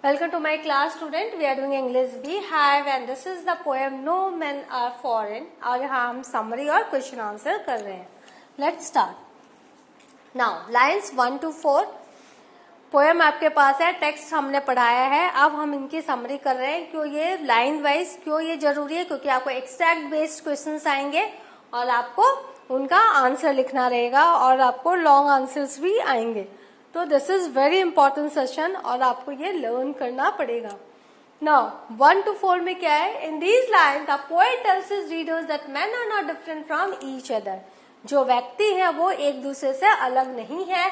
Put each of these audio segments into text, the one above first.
Welcome to my class, student. We are doing English Beehive and this is the poem No Men Are Foreign. और यहाँ हम summary और question answer कर रहे हैं. Let's start. Now lines 1 to 4. Poem आपके पास है, text हमने पढ़ाया है. अब हम इनकी समरी कर रहे हैं. क्यों ये लाइन वाइज क्यों ये जरूरी है? क्योंकि आपको एक्सट्रैक्ट बेस्ड क्वेश्चंस आएंगे और आपको उनका आंसर लिखना रहेगा और आपको लॉन्ग आंसर्स भी आएंगे. तो this is very important session और आपको ये लर्न करना पड़ेगा. नाउ 1 to 4 में क्या है? In these lines the poet tells his readers that men are not different from each other. जो व्यक्ति है वो एक दूसरे से अलग नहीं है,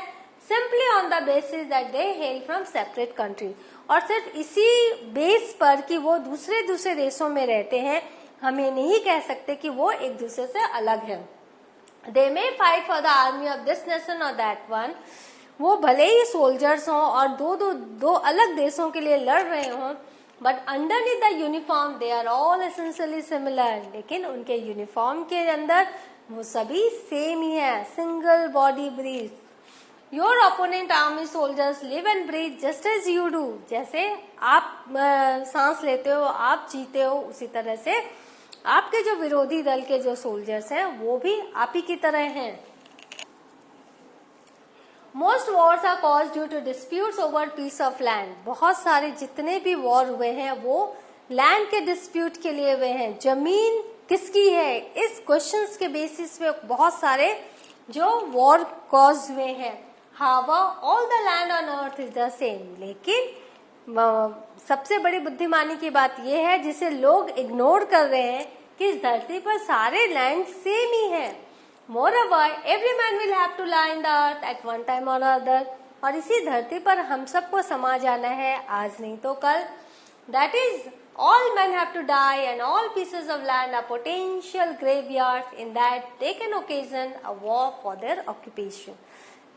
simply on the basis that they hello from separate country. और सिर्फ इसी बेस पर कि वो दूसरे देशों में रहते हैं, हम ये नहीं कह सकते कि वो एक दूसरे से अलग है. They may fight for the army of this nation और दैट वन. वो भले ही सोल्जर्स हों और दो अलग देशों के लिए लड़ रहे हों, but underneath the uniform they are all essentially similar. लेकिन उनके यूनिफॉर्म के अंदर वो सभी सेम ही है. Single body breath. Your opponent army soldiers live and breathe just as you do. जैसे आप सांस लेते हो, आप जीते हो, उसी तरह से आपके जो विरोधी दल के जो सोल्जर्स हैं वो भी आप ही की तरह हैं. Most wars are cause due to disputes over piece of land. बहुत सारे जितने भी वॉर हुए हैं वो लैंड के डिस्प्यूट के लिए हुए हैं. जमीन किसकी है, इस क्वेश्चंस के बेसिस पे बहुत सारे जो वॉर कॉज हुए हैं. However all the land on earth is the same. लेकिन सबसे बड़ी बुद्धिमानी की बात यह है जिसे लोग इग्नोर कर रहे हैं कि इस धरती पर सारे लैंड सेम ही है. Moreover, every man will have to lie in the earth at one time or other. और इसी धरती पर हम सबको समा जाना है, आज नहीं तो कल. That is, all men have to die and all pieces of land are potential graveyards in that they can occasion a war for their occupation.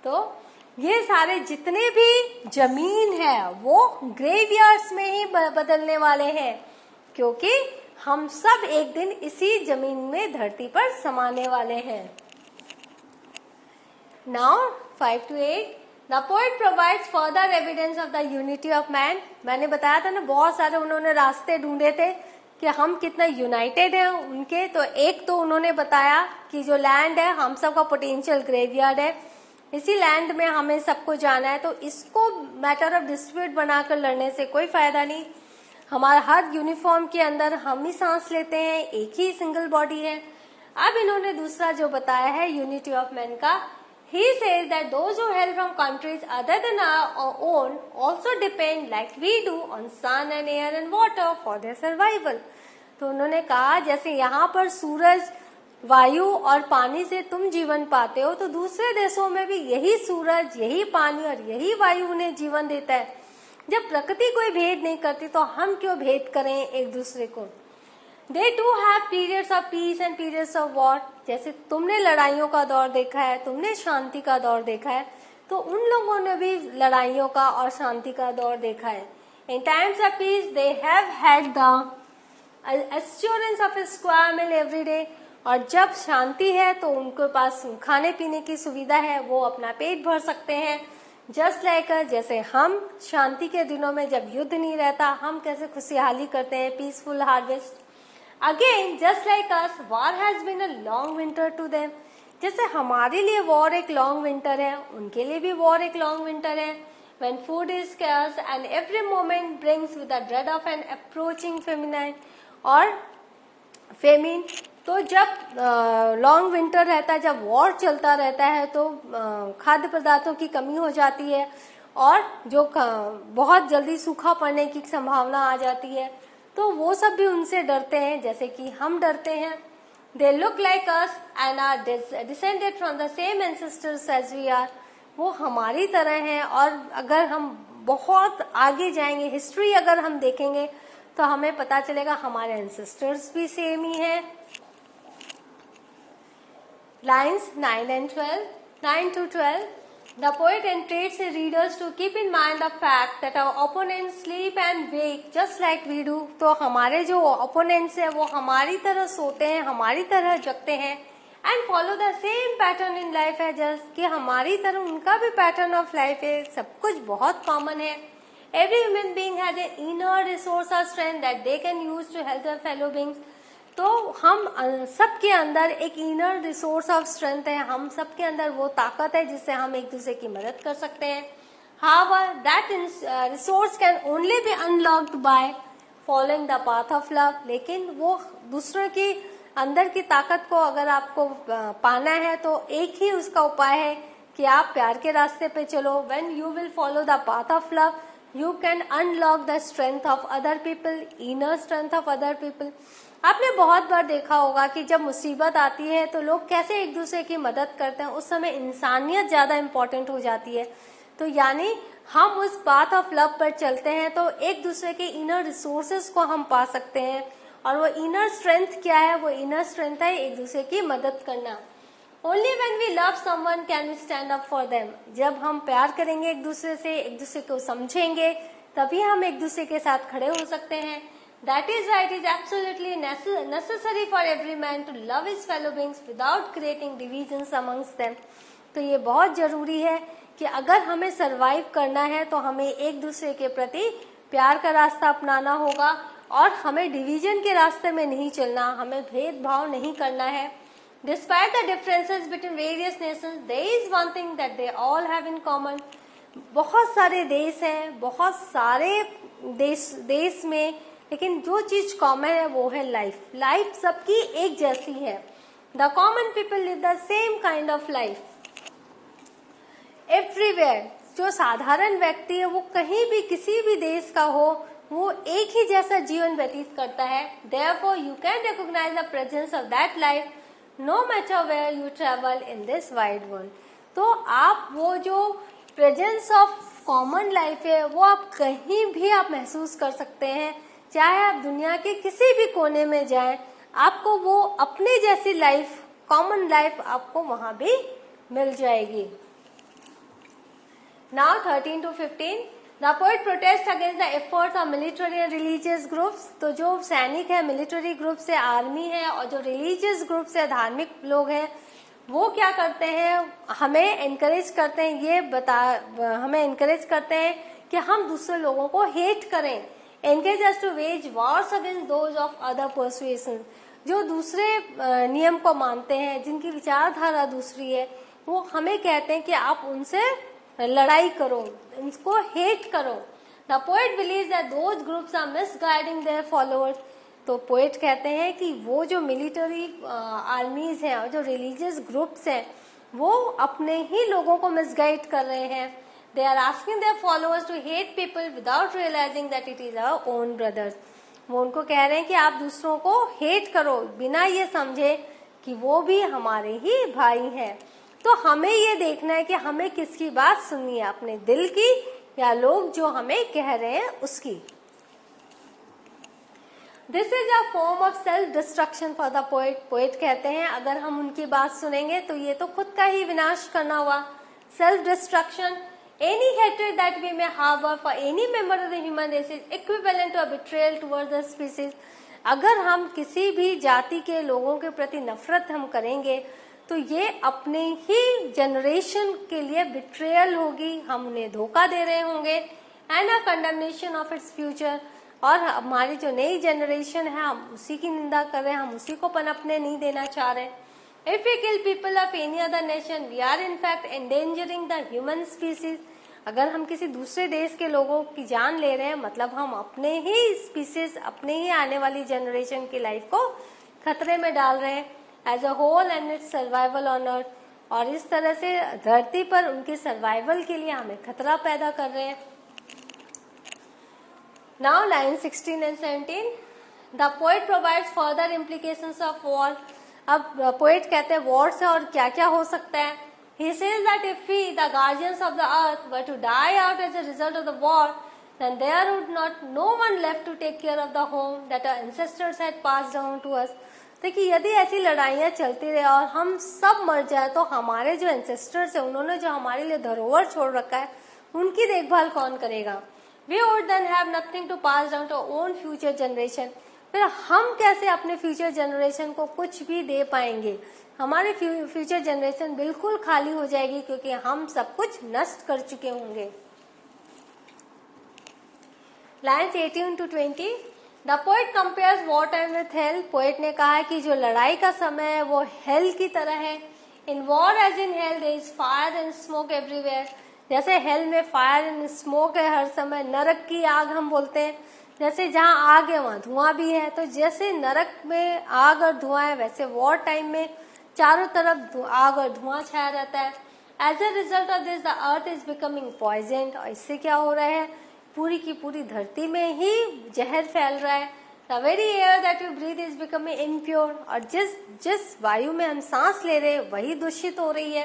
तो ये सारे जितने भी जमीन है वो ग्रेवयार्ड्स में ही बदलने वाले हैं, क्योंकि हम सब एक दिन इसी जमीन में धरती पर समाने वाले हैं. Now 5 to 8 The poet provides further evidence of the unity of man. मैंने बताया था ना, बहुत सारे उन्होंने रास्ते ढूंढे थे कि हम कितना यूनाइटेड हैं उनके. तो एक तो उन्होंने बताया कि जो लैंड है हम सबका पोटेंशियल ग्रेवयार्ड है, इसी लैंड में हमें सबको जाना है. तो इसको मैटर ऑफ डिस्प्यूट बनाकर लड़ने से कोई फायदा नहीं. हमारा हर यूनिफॉर्म के अंदर हम ही सांस लेते हैं, एक ही सिंगल बॉडी है. अब इन्होंने दूसरा जो बताया है यूनिटी ऑफ मैन का, he says that those who hail from countries other than our own also depend like we do on sun and air and water for their survival. तो उन्होंने कहा जैसे यहाँ पर सूरज, वायु और पानी से तुम जीवन पाते हो, तो दूसरे देशों में भी यही सूरज, यही पानी और यही वायु उन्हें जीवन देता है. जब प्रकृति कोई भेद नहीं करती तो हम क्यों भेद करें एक दूसरे को. They too have periods of peace and periods of war. जैसे तुमने लड़ाइयों का दौर देखा है, तुमने शांति का दौर देखा है, तो उन लोगों ने भी लड़ाइयों का और शांति का दौर देखा है. In times of peace, they have had the assurance of a square meal every day. और जब शांति है तो उनके पास खाने पीने की सुविधा है, वो अपना पेट भर सकते हैं. जस्ट लाइक जैसे हम शांति के दिनों में जब युद्ध नहीं रहता, हम कैसे खुशहाली करते हैं, peaceful harvest. Again just like us, war has been a long winter to them. जैसे हमारे लिए वॉर एक लॉन्ग विंटर है, उनके लिए भी वॉर एक लॉन्ग विंटर है. When food is scarce and every moment brings with the dread of an approaching feminine और फेमिन. तो जब लॉन्ग विंटर रहता है, जब वॉर चलता रहता है, तो खाद्य पदार्थों की कमी हो जाती है और जो बहुत जल्दी सूखा पड़ने की संभावना आ जाती है. तो वो सब भी उनसे डरते हैं जैसे कि हम डरते हैं. They look like us and are descended from the same ancestors as we are. वो हमारी तरह हैं. और अगर हम बहुत आगे जाएंगे, हिस्ट्री अगर हम देखेंगे, तो हमें पता चलेगा हमारे एंसेस्टर्स भी सेम ही हैं. Lines 9 and 12, 9 to 12. The poet entreats his readers to keep in mind the fact that our opponents sleep and wake just like we do. तो हमारे जो opponents हैं वो हमारी तरह सोते हैं, हमारी तरह जगते हैं. And follow the same pattern in life as us, कि हमारी तरह उनका भी pattern of life है, सब कुछ बहुत common है. Every human being has an inner resource of strength that they can use to help their fellow beings. तो हम सबके अंदर एक इनर रिसोर्स ऑफ स्ट्रेंथ है, हम सबके अंदर वो ताकत है जिससे हम एक दूसरे की मदद कर सकते हैं. However, that resource can only be unlocked by following the path of love. लेकिन वो दूसरों की अंदर की ताकत को अगर आपको पाना है तो एक ही उसका उपाय है कि आप प्यार के रास्ते पे चलो. When you will follow the path of love, you can unlock the strength of other people, inner strength of other people. आपने बहुत बार देखा होगा कि जब मुसीबत आती है तो लोग कैसे एक दूसरे की मदद करते हैं. उस समय इंसानियत ज्यादा इम्पोर्टेंट हो जाती है. तो यानी हम उस पाथ ऑफ लव पर चलते हैं तो एक दूसरे के इनर रिसोर्सेस को हम पा सकते हैं. और वो इनर स्ट्रेंथ क्या है? वो इनर स्ट्रेंथ है एक दूसरे की मदद करना. Only when we love someone can we stand up for them. जब हम प्यार करेंगे एक दूसरे से, एक दूसरे को समझेंगे, तभी हम एक दूसरे के साथ खड़े हो सकते हैं. That is why it is absolutely necessary for every man to love his fellow beings without creating divisions amongst them. तो ये बहुत जरूरी है कि अगर हमें सरवाइव करना है तो हमें एक दूसरे के प्रति प्यार का रास्ता अपनाना होगा और हमें डिवीजन के रास्ते में नहीं चलना, हमें भेदभाव नहीं करना है. Despite the differences between various nations, there is one thing that they all have in common. बहुत सारे देश हैं, बहुत सारे देश में, लेकिन जो चीज कॉमन है वो है लाइफ. लाइफ सबकी एक जैसी है. The common people live the same kind of life everywhere. जो साधारण व्यक्ति है वो कहीं भी किसी भी देश का हो, वो एक ही जैसा जीवन व्यतीत करता है. Therefore, you can recognize the presence of that life no matter where you travel in this wide world. तो आप वो जो प्रेजेंस ऑफ कॉमन लाइफ है वो आप कहीं भी आप महसूस कर सकते हैं. चाहे आप दुनिया के किसी भी कोने में जाएं, आपको वो अपने जैसी लाइफ, कॉमन लाइफ आपको वहां भी मिल जाएगी. Now 13 to 15. The poet protests against the efforts of military and religious groups. तो जो सैनिक है, मिलिट्री ग्रुप से आर्मी है, और जो रिलीजियस ग्रुप से धार्मिक लोग हैं, वो क्या करते हैं? हमें एनकरेज करते हैं, हमें एनकरेज करते हैं कि हम दूसरे लोगों को हेट करें. Encourage us to wage wars against those of other persuasion. जो दूसरे नियम को मानते हैं, जिनकी विचारधारा दूसरी है, वो हमें कहते हैं कि आप उनसे लड़ाई करो, उनको हेट करो. The poet believes that those groups are misguiding their followers. तो पोएट कहते हैं कि वो जो मिलिट्री आर्मीज हैं और जो रिलीजियस ग्रुप्स हैं, वो अपने ही लोगों को मिसगाइड कर रहे हैं. They are asking their followers to hate people without realising that it is our own brothers. वो उनको कह रहे हैं कि आप दूसरों को हेट करो बिना ये समझे कि वो भी हमारे ही भाई हैं. तो हमें ये देखना है कि हमें किसकी बात सुननी है, अपने दिल की या लोग जो हमें कह रहे हैं उसकी. This is a form of self destruction for the poet. Poet कहते हैं अगर हम उनकी बात सुनेंगे तो ये तो खुद का ही विनाश करना हुआ. Self destruction. Any hatred that we may harbor for any member of the human race is equivalent to a betrayal towards the species. अगर हम किसी भी जाति के लोगों के प्रति नफरत हम करेंगे तो ये अपने ही जनरेशन के लिए बिट्रेयल होगी, हम उन्हें धोखा दे रहे होंगे, and a condemnation of its future. और हमारी जो नई जनरेशन है हम उसी की निंदा कर रहे हैं, हम उसी को पनपने नहीं देना चाह रहे. If we kill people of any other nation, we are in fact endangering the human species. अगर हम किसी दूसरे देश के लोगों की जान ले रहे हैं, मतलब हम अपने ही स्पीसीज, अपने ही आने वाली जनरेशन की लाइफ को खतरे में डाल रहे हैं. As a whole and its survival on earth. और इस तरह से धरती पर उनके सर्वाइवल के लिए हमें खतरा पैदा कर रहे हैं. Now line 16 and 17. The poet provides further implications of war. अब पोएट कहते हैं वॉर से और क्या क्या हो सकता है. He says that if we, the guardians of the earth, were to die out as a result of the war, then there would not no one left to take care of the home that our ancestors had passed down to us. देखिए यदि ऐसी लड़ाइयाँ चलती रहे और हम सब मर जाए तो हमारे जो एंसेस्टर्स है, उन्होंने जो हमारे लिए धरोहर छोड़ रखा है, उनकी देखभाल कौन करेगा. We would then have nothing to pass down to our own future generation. फिर हम कैसे अपने फ्यूचर जनरेशन को कुछ भी दे पाएंगे. हमारी फ्यूचर जनरेशन बिल्कुल खाली हो जाएगी क्योंकि हम सब कुछ नष्ट कर चुके होंगे. Lines 18 to 20। The poet compares war time with hello. Poet ने कहा है कि जो लड़ाई का समय है वो हेल की तरह है। In war as in hell there is fire and smoke everywhere. जैसे हेल में फायर एंड स्मोक है हर समय, नरक की आग हम बोलते हैं, जैसे जहाँ आग है वहां धुआं भी है। तो जैसे नरक में आग और धुआं है, वैसे वॉर टाइम में चारों तरफ आग और धुआं छाया रहता है। As a result of this the earth is becoming poisoned. और इससे क्या हो रहा है, पूरी की पूरी धरती में ही जहर फैल रहा है। The very air that you breathe is becoming impure. और जिस वायु में हम सांस ले रहे हैं वही दूषित हो रही है।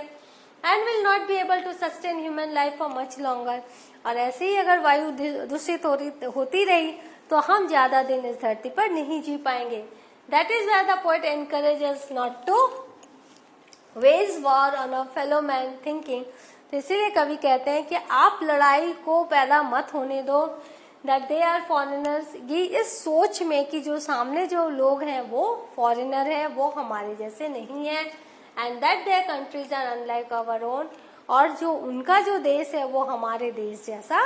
And will not be able to sustain human life for much longer. और ऐसे ही अगर वायु दूषित होती रही तो हम ज्यादा दिन इस धरती पर नहीं जी पाएंगे। That is why the poet encourages not to wage war on a fellow man thinking. तो इसीलिए कवि कहते हैं कि आप लड़ाई को पैदा मत होने दो। That they are foreigners. ये इस सोच में कि जो सामने जो लोग हैं वो फॉरेनर है, वो हमारे जैसे नहीं है। And that their countries are unlike our own. और जो उनका जो देश है वो हमारे देश जैसा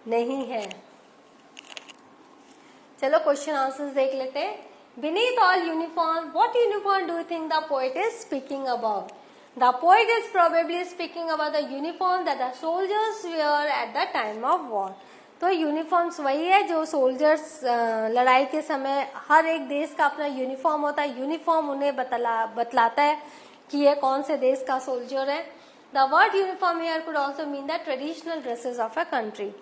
नहीं है। चलो क्वेश्चन आंसर्स देख लेते हैं। Beneath all uniform, what uniform do you think the poet is speaking about? The poet is probably speaking about the uniform that the soldiers wear at the time of war. तो uniforms वही है जो soldiers लड़ाई के समय, हर एक देश का अपना यूनिफॉर्म होता है। यूनिफॉर्म उन्हें बतलाता है कि ये कौन से देश का सोल्जर है। The word uniform here could also mean the traditional dresses of a country.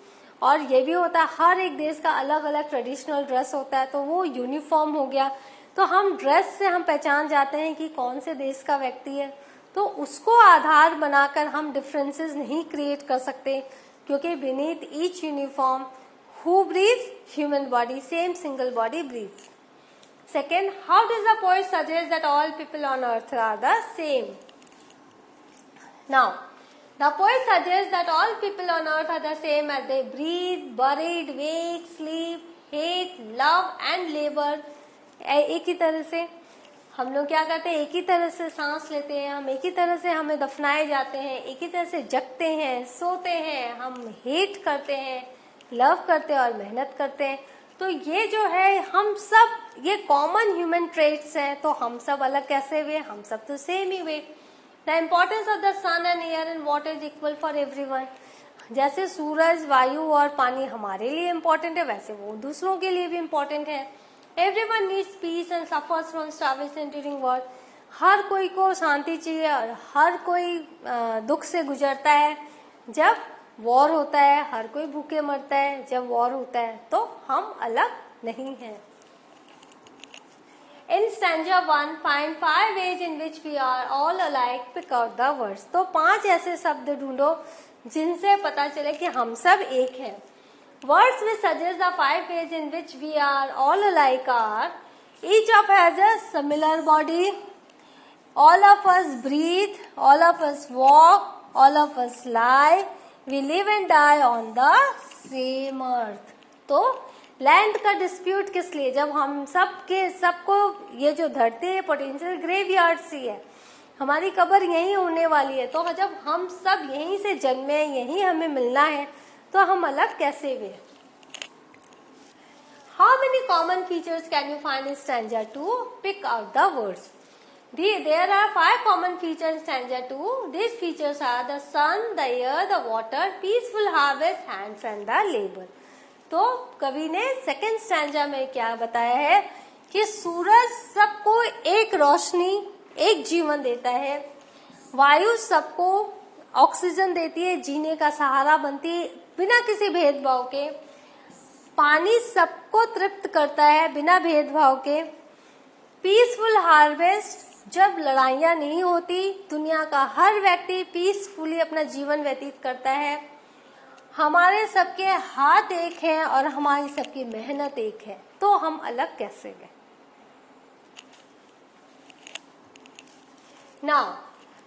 और ये भी होता है हर एक देश का अलग अलग ट्रेडिशनल ड्रेस होता है, तो वो यूनिफॉर्म हो गया। तो हम ड्रेस से हम पहचान जाते हैं कि कौन से देश का व्यक्ति है। तो उसको आधार बनाकर हम डिफरेंसेस नहीं क्रिएट कर सकते, क्योंकि beneath each uniform who breathe human body, same single body breath. Second, how does the poet suggest that all people on earth are the same? Now the poet suggests that all people on earth are the same as they breathe, buried, wake, sleep, hate, love and labor. एक ही तरह से हम लोग क्या करते हैं, एक ही तरह से सांस लेते हैं, हम एक ही तरह से हमें दफनाए जाते हैं, एक ही तरह से जगते हैं, सोते हैं, हम हेट करते हैं, लव करते हैं और मेहनत करते हैं। तो ये जो है हम सब, ये कॉमन ह्यूमन ट्रेट्स हैं। तो हम सब अलग कैसे हुए, हम सब तो सेम ही हुए। The importance of the sun and air and water is equal for everyone. जैसे सूरज, वायु और पानी हमारे लिए इम्पोर्टेंट है, वैसे वो दूसरों के लिए भी इम्पोर्टेंट है। Everyone needs peace and suffers from starvation during war. हर कोई को शांति चाहिए और हर कोई दुख से गुजरता है जब वॉर होता है। हर कोई भूखे मरता है जब वॉर होता है। तो हम अलग नहीं हैं। In stanza 1, find 5 ways in which we are all alike. Pick out the words. तो 5 ऐसे शब्द ढूंढो जिनसे पता चले कि हम सब एक हैं। Words which suggest the 5 ways in which we are all alike are: each of us has a similar body, all of us breathe, all of us walk, all of us lie, we live and die on the same earth. तो land का dispute किस लिए, जब हम सबको ये जो धरती है पोटेंशियल ग्रेवयार्ड सी है, हमारी कब्र यहीं होने वाली है। तो जब हम सब यहीं से जन्मे, यहीं हमें मिलना है, तो हम अलग कैसे हुए? How many common features can you find in stanza 2? Pick out the words. There are 5 common features in stanza 2. These features are the sun, the air, the water, peaceful harvest, hands and the labor. तो कवि ने second stanza में क्या बताया है कि सूरज सबको एक रोशनी, एक जीवन देता है। वायु सबको ऑक्सीजन देती है, जीने का सहारा बनती है बिना किसी भेदभाव के। पानी सबको तृप्त करता है बिना भेदभाव के। पीसफुल हार्वेस्ट, जब लड़ाइयां नहीं होती, दुनिया का हर व्यक्ति पीसफुली अपना जीवन व्यतीत करता है। हमारे सबके हाथ एक हैं और हमारी सबकी मेहनत एक है। तो हम अलग कैसे हैं? Now,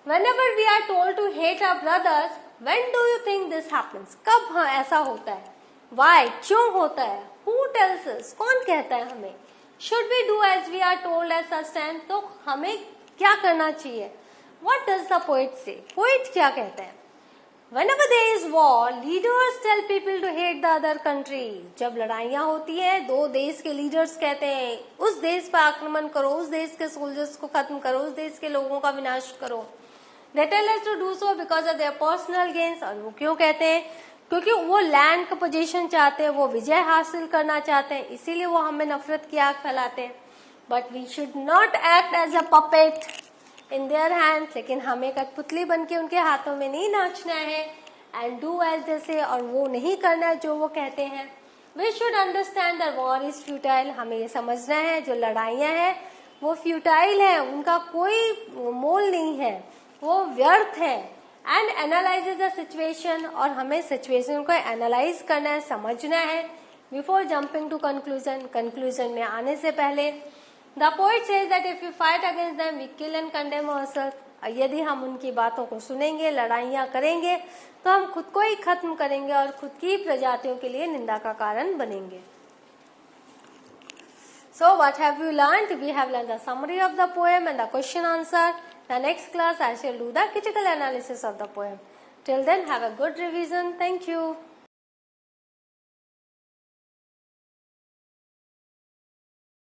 whenever we are told to hate our brothers, when do you think this happens? कब ऐसा होता है? Why? क्यों होता है? Who tells us? कौन कहता है हमें? Should we do as we are told at such time? तो हमें क्या करना चाहिए? What does the poet say? Poet क्या कहता है? Whenever there is war, leaders tell people to hate the other country. जब लड़ाइयाँ होती हैं, दो देश के लीडर्स कहते हैं उस देश पर आक्रमण करो, उस देश के सोल्जर्स को खत्म करो, उस देश के लोगों का विनाश करो. They tell us to do so because of their personal gains. और वो क्यों कहते हैं? क्योंकि वो लैंड का पोजीशन चाहते हैं, वो विजय हासिल करना चाहते हैं, इसीलिए वो हमें नफरत की आग फैलाते हैं. But we should not act as a puppet in their hands. लेकिन हमें कठपुतली बन के उनके हाथों में नहीं नाचना है. And do as they say, और वो नहीं करना है जो वो कहते हैं. We should understand that war is futile. हमें ये समझना है जो लड़ाइयाँ हैं वो फ्यूटाइल है, उनका कोई मोल नहीं है, वो व्यर्थ है. एंड एनालाइज द सिचुएशन, और हमें सिचुएशन को एनालाइज करना है, समझना है before jumping to conclusion. Conclusion में आने से पहले. The poet says that if you fight against them we kill and condemn ourself. यदि हम उनकी बातों को सुनेंगे, लड़ाइयाँ करेंगे, तो हम खुद को ही खत्म करेंगे और खुद की प्रजातियों के लिए निंदा का कारण बनेंगे. So what have we learned? We have learned the summary of the poem and the question answer. The next class I shall do the critical analysis of the poem. Till then, have a good revision. Thank you.